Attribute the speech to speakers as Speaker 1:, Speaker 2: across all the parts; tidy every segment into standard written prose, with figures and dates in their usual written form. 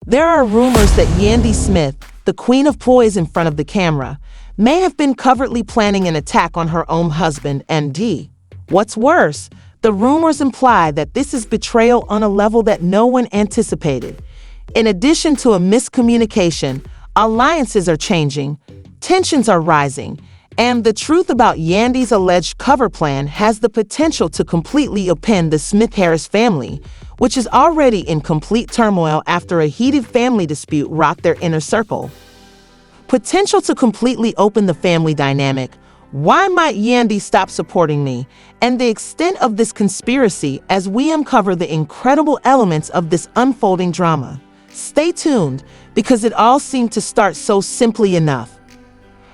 Speaker 1: There are rumors that Yandy Smith, the queen of poise in front of the camera, may have been covertly planning an attack on her own husband, MD. What's worse, the rumors imply that this is betrayal on a level that no one anticipated. In addition to a miscommunication, alliances are changing, tensions are rising, and the truth about Yandy's alleged cover plan has the potential to completely upend the Smith-Harris family, which is already in complete turmoil after a heated family dispute rocked their inner circle. Potential to completely open the family dynamic. Why might Yandy stop supporting me? And the extent of this conspiracy as we uncover the incredible elements of this unfolding drama. Stay tuned, because it all seemed to start so simply enough.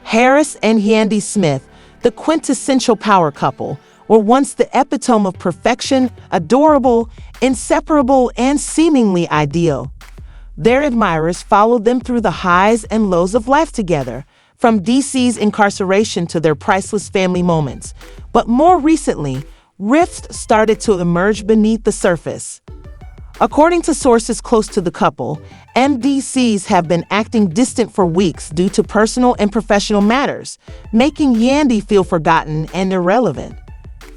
Speaker 1: Harris and Yandy Smith, the quintessential power couple, were once the epitome of perfection, adorable, inseparable, and seemingly ideal. Their admirers followed them through the highs and lows of life together, from DC's incarceration to their priceless family moments. But more recently, rifts started to emerge beneath the surface. According to sources close to the couple, Mendeecees have been acting distant for weeks due to personal and professional matters, making Yandy feel forgotten and irrelevant.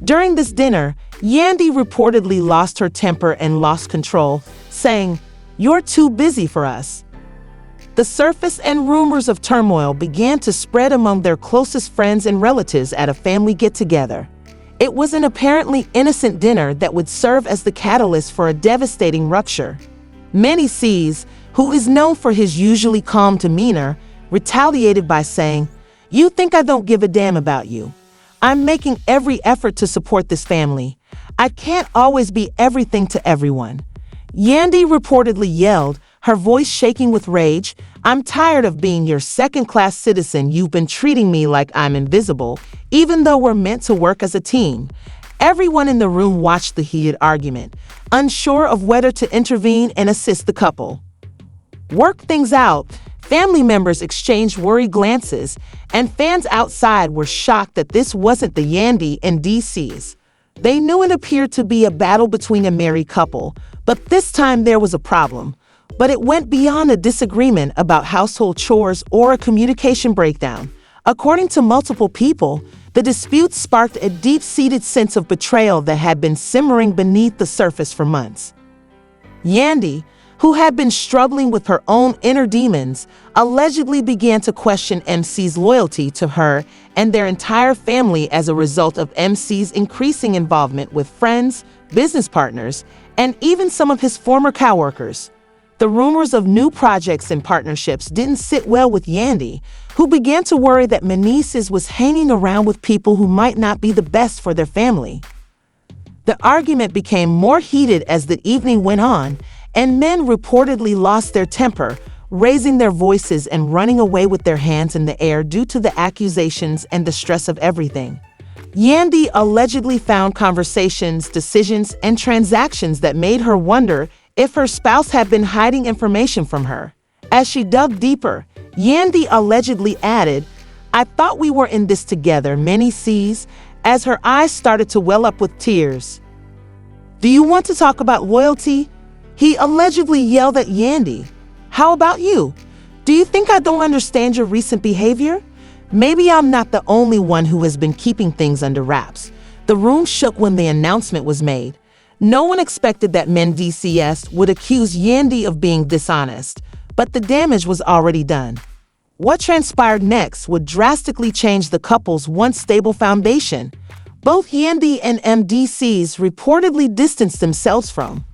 Speaker 1: During this dinner, Yandy reportedly lost her temper and lost control, saying, "You're too busy for us." The surface and rumors of turmoil began to spread among their closest friends and relatives at a family get-together. It was an apparently innocent dinner that would serve as the catalyst for a devastating rupture. Mendeecees, who is known for his usually calm demeanor, retaliated by saying, "You think I don't give a damn about you? I'm making every effort to support this family. I can't always be everything to everyone." Yandy reportedly yelled, her voice shaking with rage, "I'm tired of being your second-class citizen. You've been treating me like I'm invisible, even though we're meant to work as a team." Everyone in the room watched the heated argument, unsure of whether to intervene and assist the couple. Work things out. Family members exchanged worried glances, and fans outside were shocked that this wasn't the Yandy and Mendeecees. They knew it appeared to be a battle between a married couple, but this time there was a problem. But it went beyond a disagreement about household chores or a communication breakdown. According to multiple people, the dispute sparked a deep-seated sense of betrayal that had been simmering beneath the surface for months. Yandy, who had been struggling with her own inner demons, allegedly began to question MC's loyalty to her and their entire family as a result of MC's increasing involvement with friends, business partners, and even some of his former coworkers. The rumors of new projects and partnerships didn't sit well with Yandy, who began to worry that Mendeecees was hanging around with people who might not be the best for their family. The argument became more heated as the evening went on, and men reportedly lost their temper, raising their voices and running away with their hands in the air due to the accusations and the stress of everything. Yandy allegedly found conversations, decisions, and transactions that made her wonder if her spouse had been hiding information from her. As she dug deeper, Yandy allegedly added, "I thought we were in this together," Mendeecees, as her eyes started to well up with tears. "Do you want to talk about loyalty?" he allegedly yelled at Yandy. "How about you? Do you think I don't understand your recent behavior? Maybe I'm not the only one who has been keeping things under wraps." The room shook when the announcement was made. No one expected that Mendeecees would accuse Yandy of being dishonest, but the damage was already done. What transpired next would drastically change the couple's once stable foundation. Both Yandy and Mendeecees reportedly distanced themselves from.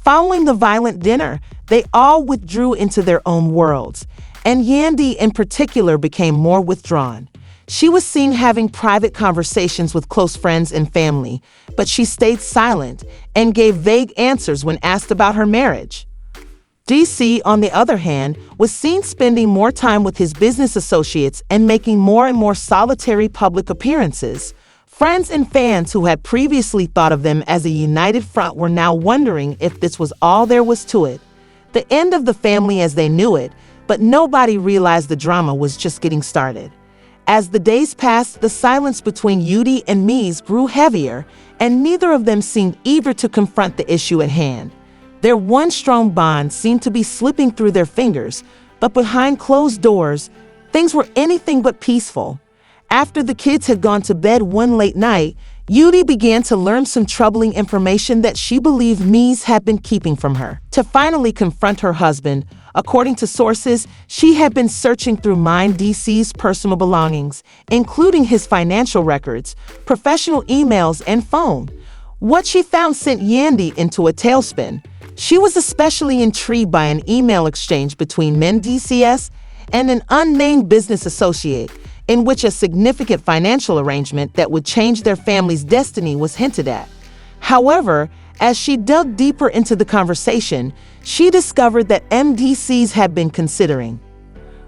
Speaker 1: Following the violent dinner, they all withdrew into their own worlds, and Yandy in particular became more withdrawn. She was seen having private conversations with close friends and family, but she stayed silent and gave vague answers when asked about her marriage. DC, on the other hand, was seen spending more time with his business associates and making more and more solitary public appearances. Friends and fans who had previously thought of them as a united front were now wondering if this was all there was to it. The end of the family as they knew it, but nobody realized the drama was just getting started. As the days passed, the silence between Yandy and Mendeecees grew heavier, and neither of them seemed eager to confront the issue at hand. Their one strong bond seemed to be slipping through their fingers, but behind closed doors, things were anything but peaceful. After the kids had gone to bed one late night, Yandy began to learn some troubling information that she believed Mies had been keeping from her. To finally confront her husband, according to sources, she had been searching through Mendeecees' personal belongings, including his financial records, professional emails, and phone. What she found sent Yandy into a tailspin. She was especially intrigued by an email exchange between Mendeecees and an unnamed business associate, in which a significant financial arrangement that would change their family's destiny was hinted at. However, as she dug deeper into the conversation, she discovered that Mendeecees had been considering.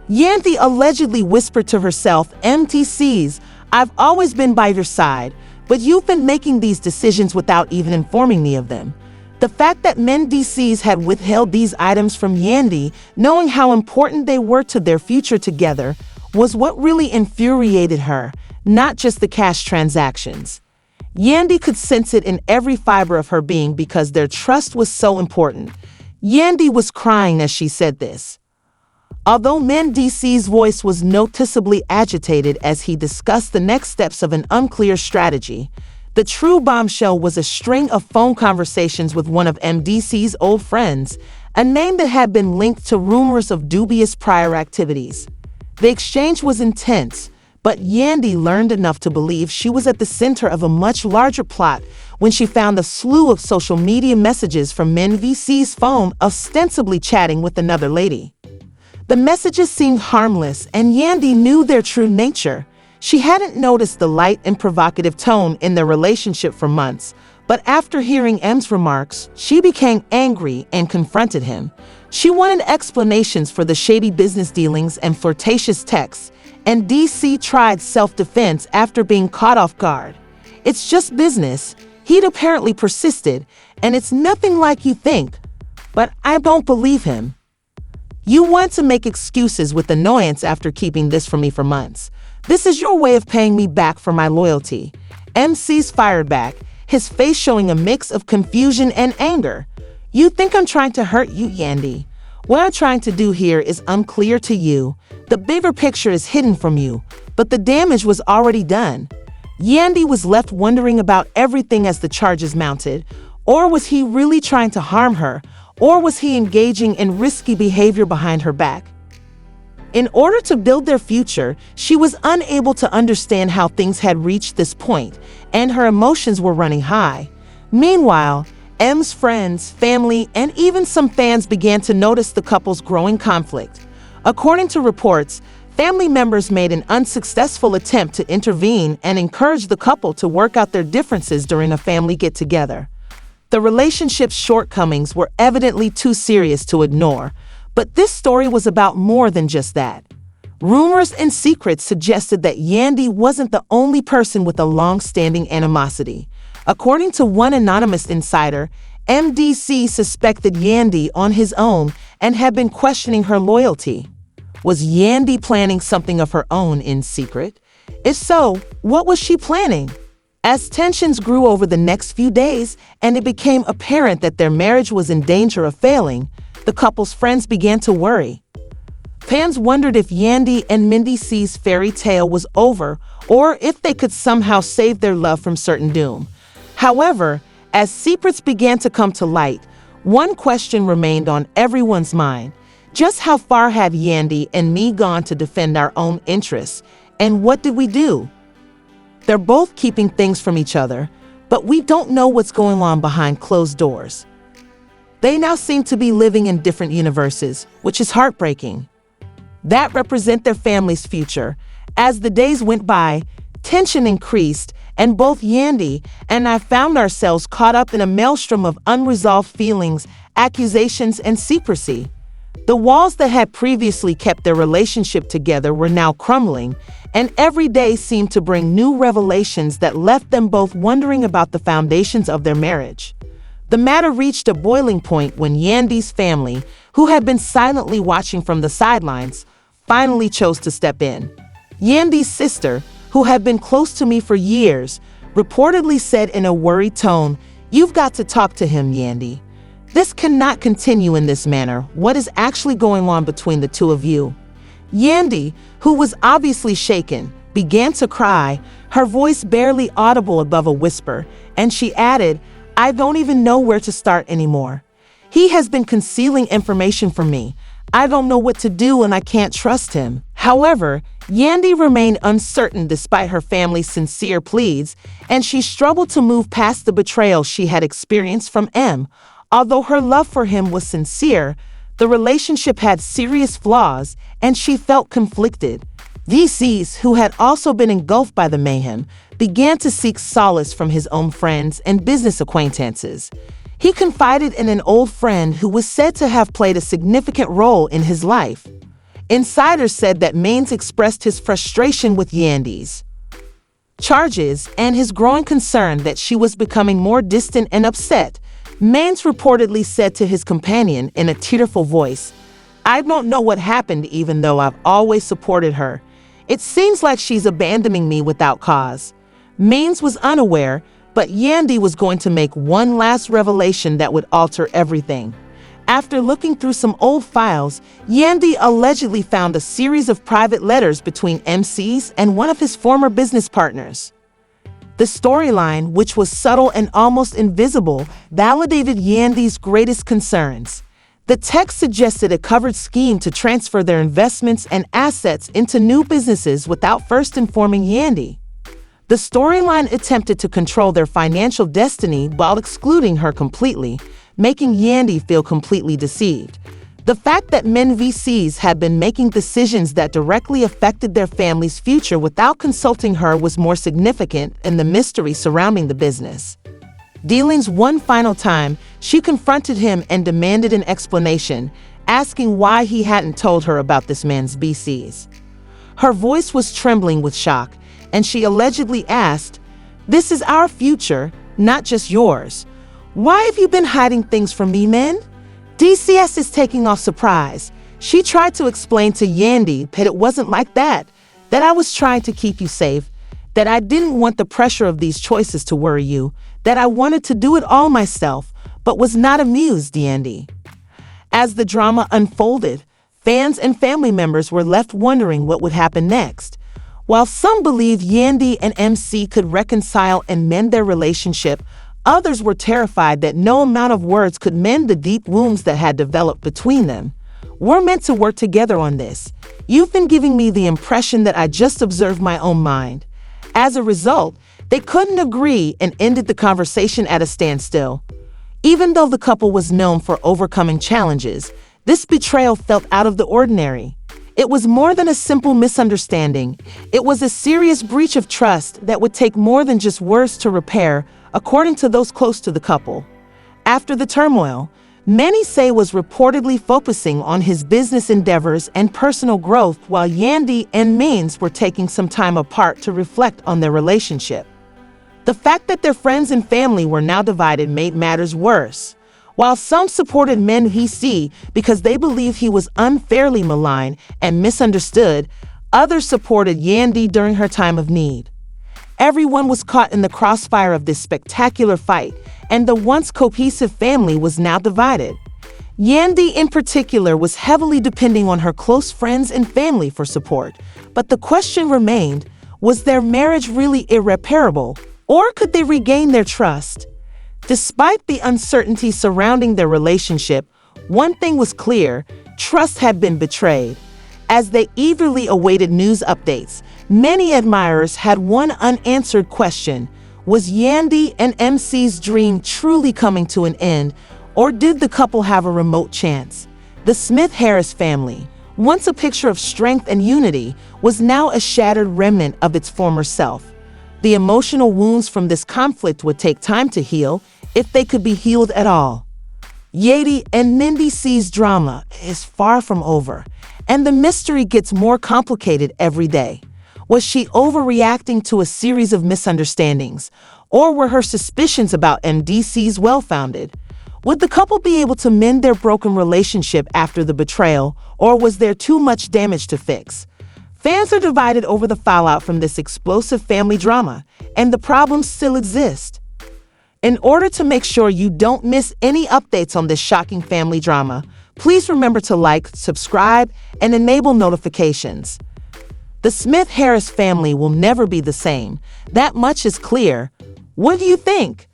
Speaker 1: Yandy allegedly whispered to herself, "Mendeecees, I've always been by your side, but you've been making these decisions without even informing me of them." The fact that Mendeecees had withheld these items from Yandy, knowing how important they were to their future together, was what really infuriated her, not just the cash transactions. Yandy could sense it in every fiber of her being because their trust was so important. Yandy was crying as she said this. Although Mendeecees' voice was noticeably agitated as he discussed the next steps of an unclear strategy, the true bombshell was a string of phone conversations with one of Mendeecees' old friends, a name that had been linked to rumors of dubious prior activities. The exchange was intense, but Yandy learned enough to believe she was at the center of a much larger plot when she found a slew of social media messages from Mendeecees' phone ostensibly chatting with another lady. The messages seemed harmless, and Yandy knew their true nature. She hadn't noticed the light and provocative tone in their relationship for months, but after hearing M's remarks, she became angry and confronted him. She wanted explanations for the shady business dealings and flirtatious texts, and DC tried self-defense after being caught off guard. "It's just business," he'd apparently persisted, "and it's nothing like you think." But I don't believe him. "You want to make excuses with annoyance after keeping this from me for months. This is your way of paying me back for my loyalty." MC's fired back, his face showing a mix of confusion and anger. "You think I'm trying to hurt you, Yandy? What I'm trying to do here is unclear to you. The bigger picture is hidden from you, but the damage was already done." Yandy was left wondering about everything as the charges mounted. Or was he really trying to harm her? Or was he engaging in risky behavior behind her back? In order to build their future, she was unable to understand how things had reached this point, and her emotions were running high. Meanwhile, M's friends, family, and even some fans began to notice the couple's growing conflict. According to reports, family members made an unsuccessful attempt to intervene and encourage the couple to work out their differences during a family get-together. The relationship's shortcomings were evidently too serious to ignore, but this story was about more than just that. Rumors and secrets suggested that Yandy wasn't the only person with a long-standing animosity. According to one anonymous insider, MDC suspected Yandy on his own and had been questioning her loyalty. Was Yandy planning something of her own in secret? If so, what was she planning? As tensions grew over the next few days and it became apparent that their marriage was in danger of failing, the couple's friends began to worry. Fans wondered if Yandy and Mendeecees' fairy tale was over or if they could somehow save their love from certain doom. However, as secrets began to come to light, one question remained on everyone's mind. Just how far have Yandy and me gone to defend our own interests, and what did we do? They're both keeping things from each other, but we don't know what's going on behind closed doors. They now seem to be living in different universes, which is heartbreaking. That represents their family's future. As the days went by, tension increased, and both Yandy and I found ourselves caught up in a maelstrom of unresolved feelings, accusations, and secrecy. The walls that had previously kept their relationship together were now crumbling, and every day seemed to bring new revelations that left them both wondering about the foundations of their marriage. The matter reached a boiling point when Yandy's family, who had been silently watching from the sidelines, finally chose to step in. Yandy's sister, who had been close to me for years, reportedly said in a worried tone, "You've got to talk to him, Yandy. This cannot continue in this manner. What is actually going on between the two of you? Yandy, who was obviously shaken, began to cry, her voice barely audible above a whisper, and she added, "I don't even know where to start anymore. He has been concealing information from me. I don't know what to do and I can't trust him." However, Yandy remained uncertain despite her family's sincere pleas, and she struggled to move past the betrayal she had experienced from M. Although her love for him was sincere, the relationship had serious flaws, and she felt conflicted. Mendeecees, who had also been engulfed by the mayhem, began to seek solace from his own friends and business acquaintances. He confided in an old friend who was said to have played a significant role in his life. Insiders said that Mendeecees expressed his frustration with Yandy's charges and his growing concern that she was becoming more distant and upset. Mendeecees reportedly said to his companion in a tearful voice, "I don't know what happened even though I've always supported her. It seems like she's abandoning me without cause." Mendeecees was unaware, but Yandy was going to make one last revelation that would alter everything. After looking through some old files, Yandy allegedly found a series of private letters between Mendeecees and one of his former business partners. The storyline, which was subtle and almost invisible, validated Yandy's greatest concerns. The text suggested a covered scheme to transfer their investments and assets into new businesses without first informing Yandy. The storyline attempted to control their financial destiny while excluding her completely, making Yandy feel completely deceived. The fact that Mendeecees had been making decisions that directly affected their family's future without consulting her was more significant in the mystery surrounding the business. Dealings one final time, she confronted him and demanded an explanation, asking why he hadn't told her about this man's Mendeecees. Her voice was trembling with shock, and she allegedly asked, "This is our future, not just yours. Why have you been hiding things from me, men?" Mendeecees is taking off surprise. She tried to explain to Yandy that it wasn't like that I was trying to keep you safe, that I didn't want the pressure of these choices to worry you, that I wanted to do it all myself, but was not amused, Yandy. As the drama unfolded, fans and family members were left wondering what would happen next. While some believed Yandy and MC could reconcile and mend their relationship, others were terrified that no amount of words could mend the deep wounds that had developed between them. "We're meant to work together on this. You've been giving me the impression that I just observed my own mind." As a result, they couldn't agree and ended the conversation at a standstill. Even though the couple was known for overcoming challenges, this betrayal felt out of the ordinary. It was more than a simple misunderstanding. It was a serious breach of trust that would take more than just words to repair, according to those close to the couple. After the turmoil, Mendeecees was reportedly focusing on his business endeavors and personal growth while Yandy and Mendeecees were taking some time apart to reflect on their relationship. The fact that their friends and family were now divided made matters worse. While some supported Mendeecees because they believed he was unfairly maligned and misunderstood, others supported Yandy during her time of need. Everyone was caught in the crossfire of this spectacular fight, and the once cohesive family was now divided. Yandy in particular was heavily depending on her close friends and family for support, but the question remained, was their marriage really irreparable, or could they regain their trust? Despite the uncertainty surrounding their relationship, one thing was clear: trust had been betrayed. As they eagerly awaited news updates, many admirers had one unanswered question: was Yandy and MC's dream truly coming to an end, or did the couple have a remote chance? The Smith-Harris family, once a picture of strength and unity, was now a shattered remnant of its former self. The emotional wounds from this conflict would take time to heal, if they could be healed at all. Yandy and Mendeecees' drama is far from over, and the mystery gets more complicated every day. Was she overreacting to a series of misunderstandings, or were her suspicions about Mendeecees well-founded? Would the couple be able to mend their broken relationship after the betrayal, or was there too much damage to fix? Fans are divided over the fallout from this explosive family drama, and the problems still exist. In order to make sure you don't miss any updates on this shocking family drama, please remember to like, subscribe, and enable notifications. The Smith-Harris family will never be the same. That much is clear. What do you think?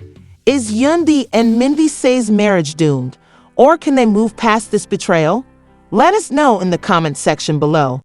Speaker 1: Is Yandy and Mendeecees' marriage doomed, or can they move past this betrayal? Let us know in the comment section below.